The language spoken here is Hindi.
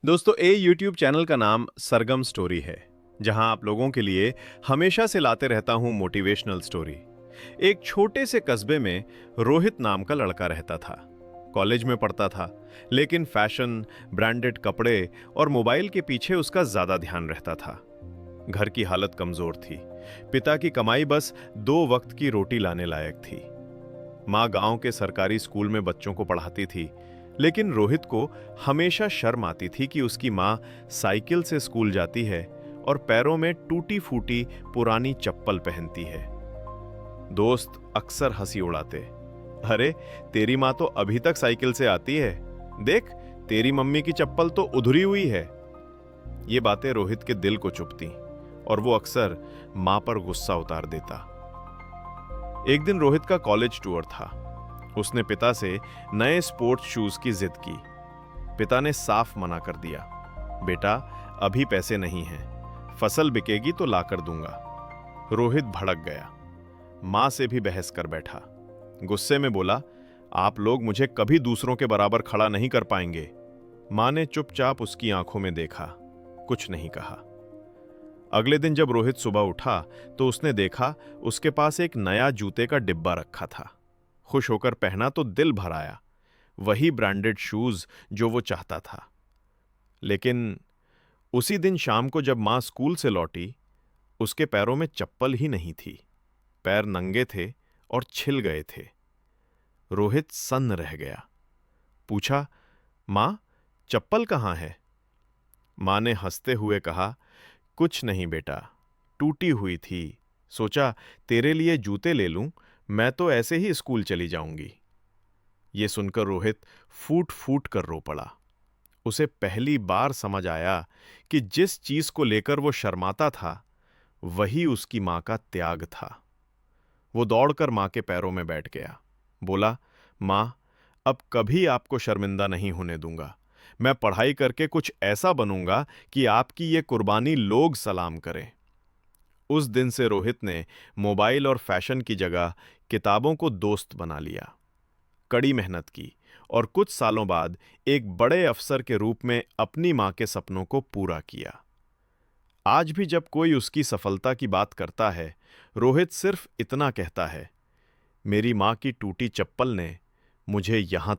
दोस्तों ये YouTube चैनल का नाम सरगम स्टोरी है, जहां आप लोगों के लिए हमेशा से लाते रहता हूं मोटिवेशनल स्टोरी। एक छोटे से कस्बे में रोहित नाम का लड़का रहता था। कॉलेज में पढ़ता था, लेकिन फैशन, ब्रांडेड कपड़े और मोबाइल के पीछे उसका ज्यादा ध्यान रहता था। घर की हालत कमजोर थी। पिता की कमाई बस 2 वक्त की रोटी लाने लायक थी। माँ गांव के सरकारी स्कूल में बच्चों को पढ़ाती थी, लेकिन रोहित को हमेशा शर्म आती थी कि उसकी माँ साइकिल से स्कूल जाती है और पैरों में टूटी फूटी पुरानी चप्पल पहनती है। दोस्त अक्सर हंसी उड़ाते, अरे तेरी माँ तो अभी तक साइकिल से आती है, देख तेरी मम्मी की चप्पल तो उधरी हुई है। ये बातें रोहित के दिल को चुभती और वो अक्सर माँ पर गुस्सा उतार देता। एक दिन रोहित का कॉलेज टूर था। उसने पिता से नए स्पोर्ट्स शूज की जिद की। पिता ने साफ मना कर दिया, बेटा अभी पैसे नहीं हैं, फसल बिकेगी तो लाकर दूंगा। रोहित भड़क गया, मां से भी बहस कर बैठा। गुस्से में बोला, आप लोग मुझे कभी दूसरों के बराबर खड़ा नहीं कर पाएंगे। मां ने चुपचाप उसकी आंखों में देखा, कुछ नहीं कहा। अगले दिन जब रोहित सुबह उठा तो उसने देखा उसके पास एक नया जूते का डिब्बा रखा था। खुश होकर पहना तो दिल भर आया, वही ब्रांडेड शूज जो वो चाहता था। लेकिन उसी दिन शाम को जब मां स्कूल से लौटी, उसके पैरों में चप्पल ही नहीं थी। पैर नंगे थे और छिल गए थे। रोहित सन्न रह गया। पूछा, मां चप्पल कहां है? मां ने हंसते हुए कहा, कुछ नहीं बेटा, टूटी हुई थी, सोचा तेरे लिए जूते ले लूं, मैं तो ऐसे ही स्कूल चली जाऊंगी। ये सुनकर रोहित फूट फूट कर रो पड़ा। उसे पहली बार समझ आया कि जिस चीज को लेकर वो शर्माता था, वही उसकी मां का त्याग था। वो दौड़कर मां के पैरों में बैठ गया। बोला, मां अब कभी आपको शर्मिंदा नहीं होने दूंगा। मैं पढ़ाई करके कुछ ऐसा बनूंगा कि आपकी ये कुर्बानी लोग सलाम करें। उस दिन से रोहित ने मोबाइल और फैशन की जगह किताबों को दोस्त बना लिया। कड़ी मेहनत की और कुछ सालों बाद एक बड़े अफसर के रूप में अपनी मां के सपनों को पूरा किया। आज भी जब कोई उसकी सफलता की बात करता है, रोहित सिर्फ इतना कहता है, मेरी मां की टूटी चप्पल ने मुझे यहां